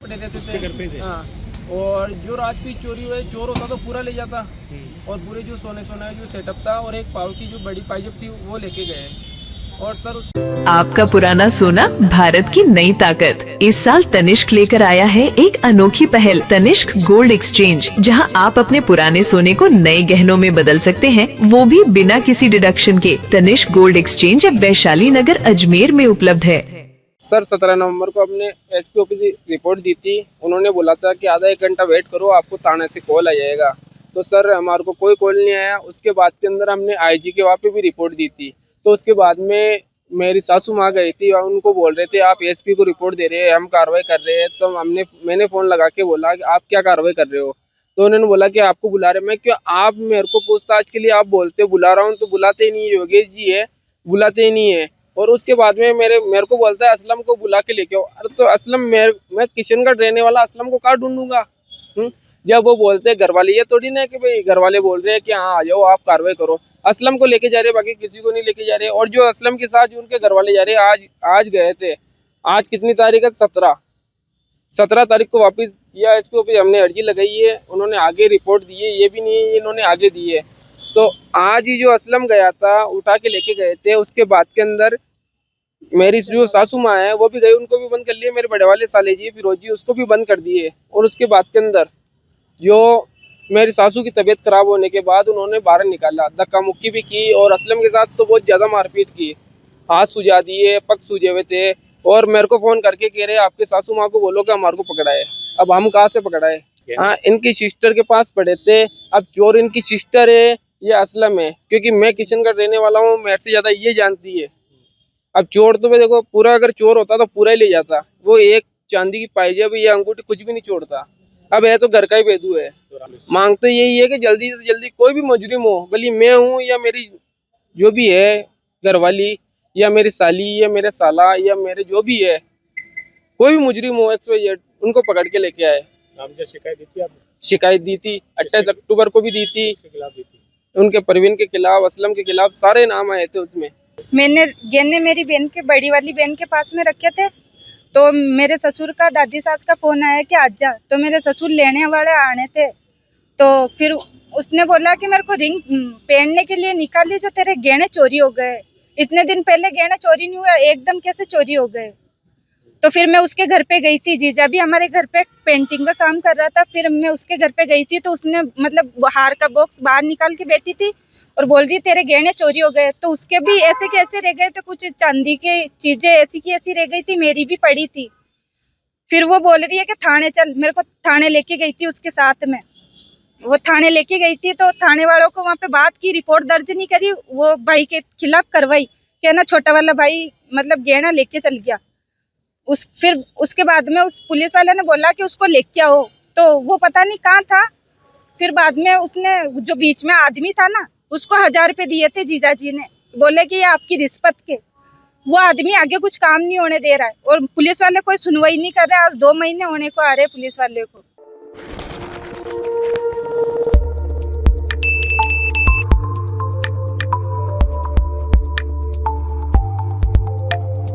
पड़े रहते उसके घर पे थे। थे। हाँ, और जो रात की चोरी हुई, चोर होता तो पूरा ले जाता, और पूरे जो सोने का जो सेटअप था और एक पाव की जो बड़ी पाइप थी वो लेके गए। और सर उस आपका पुराना सोना भारत की नई ताकत। इस साल तनिष्क लेकर आया है एक अनोखी पहल, तनिष्क गोल्ड एक्सचेंज, जहां आप अपने पुराने सोने को नए गहनों में बदल सकते हैं, वो भी बिना किसी डिडक्शन के। तनिष्क गोल्ड एक्सचेंज अब वैशाली नगर अजमेर में उपलब्ध है। सर 17 नवंबर को अपने एसपी ऑफिस रिपोर्ट दी थी। उन्होंने बोला था कि आधा एक घंटा वेट करो, आपको थाने से कॉल आ जाएगा। तो सर हमारे को कोई कॉल नहीं आया। उसके बाद के अंदर हमने आईजी के वहाँ पे भी रिपोर्ट दी थी। तो उसके बाद में मेरी सासू माँ गई थी और उनको बोल रहे थे आप एसपी को रिपोर्ट दे रहे हैं, हम कार्रवाई कर रहे हैं। तो मैंने फ़ोन लगा के बोला कि आप क्या कार्रवाई कर रहे हो। तो उन्होंने बोला कि आपको बुला रहे। मैं क्यों, आप मेरे को पूछताछ के लिए आप बोलते हो बुला रहा हूँ, तो बुलाते ही नहीं है। योगेश जी है, बुलाते ही नहीं है। और उसके बाद में मेरे को बोलता है असलम को बुला के लेके आओ। अरे तो असलम, मैं किशनगढ़ रहने वाला असलम को कहाँ ढूंढूंगा। जब वो बोलते हैं घर वाले, ये थोड़ी ना कि भाई घर वाले बोल रहे हैं कि हाँ आ जाओ आप कार्रवाई करो। असलम को लेके जा रहे, बाकी किसी को नहीं लेके जा रहे। और जो असलम के साथ जो उनके घर वाले जा रहे आज गए थे। आज कितनी तारीख है? 17 तारीख को वापस किया एसपी ऑफिस। हमने अर्जी लगाई है, उन्होंने आगे रिपोर्ट दी है। ये भी नहीं है इन्होंने आगे दी है। तो आज ही जो असलम गया था उठा के लेके गए थे। उसके बाद के अंदर मेरी जो सासू माँ है वो भी गई, उनको भी बंद कर लिए। मेरे बड़े वाले साले जी फिरोज जी, उसको भी बंद कर दिए। और उसके बाद के अंदर जो मेरी सासू की तबीयत खराब होने के बाद उन्होंने बाहर निकाला, धक्का मुक्की भी की। और असलम के साथ तो बहुत ज़्यादा मारपीट की, हाथ सुझा दिए, पग सूजे हुए थे। और मेरे को फ़ोन करके कह रहे आपके सासू माँ को बोलो कि हमारे को पकड़ाए। अब हम कहाँ से पकड़ाए? हाँ, इनकी सिस्टर के पास पड़े थे। अब चोर इनकी सिस्टर है या असलम है, क्योंकि मैं किशनगढ़ रहने वाला हूँ, मेरे से ज़्यादा ये जानती है। अब चोर तो मैं देखो, पूरा अगर चोर होता तो पूरा ही ले जाता। वो एक चांदी की पायजेब या अंगूठी कुछ भी नहीं छोड़ता। अब है तो घर का ही बेदू है। मांग तो यही है कि जल्दी से जल्दी कोई भी मुजरिम हो, भले मैं हूँ या मेरी जो भी है घरवाली, या मेरी साली, या मेरे साला, या मेरे जो भी है, कोई भी मुजरिम हो XYZ, उनको पकड़ के लेके आए। शिकायत दी थी आपने? शिकायत दी थी, 28 अक्टूबर को भी दी थी। किसके खिलाफ दी थी? उनके परवीन के खिलाफ, असलम के खिलाफ, सारे नाम आए थे उसमें। मैंने गहने मेरी बहन के, बड़ी वाली बहन के पास में रखे थे। तो मेरे ससुर का, दादी सास का फोन आया कि आज जा। तो मेरे ससुर लेने वाले आने थे। तो फिर उसने बोला कि मेरे को रिंग पहनने के लिए निकाली, जो तेरे गहने चोरी हो गए। इतने दिन पहले गहने चोरी नहीं हुआ, एकदम कैसे चोरी हो गए। तो फिर मैं उसके घर पे गई थी। जीजा भी हमारे घर पे पेंटिंग का काम कर रहा था। फिर मैं उसके घर पे गई थी, तो उसने मतलब हार का बॉक्स बाहर निकाल के बैठी थी और बोल रही तेरे गहने चोरी हो गए। तो उसके भी ऐसे के ऐसे रह गए थे, कुछ चांदी के चीजें ऐसी की ऐसी रह गई थी, मेरी भी पड़ी थी। फिर वो बोल रही है कि थाने चल। मेरे को थाने लेके गई थी उसके साथ में। वो थाने लेके गई थी, तो थाने वालों को वहाँ पे बात की, रिपोर्ट दर्ज नहीं करी, वो भाई के खिलाफ करवाई। क्या ना, छोटा वाला भाई मतलब गहना लेके चल गया। फिर उसके बाद में उस पुलिस वाले ने बोला कि उसको लेके आओ। तो वो पता नहीं कहाँ था। फिर बाद में उसने, जो बीच में आदमी था ना, उसको 1000 रुपये दिए थे जीजा जी ने। बोले कि ये आपकी रिश्वत के। वो आदमी आगे कुछ काम नहीं होने दे रहा है, और पुलिस वाले कोई सुनवाई नहीं कर रहे। आज 2 महीने होने को आ रहे पुलिस वाले को।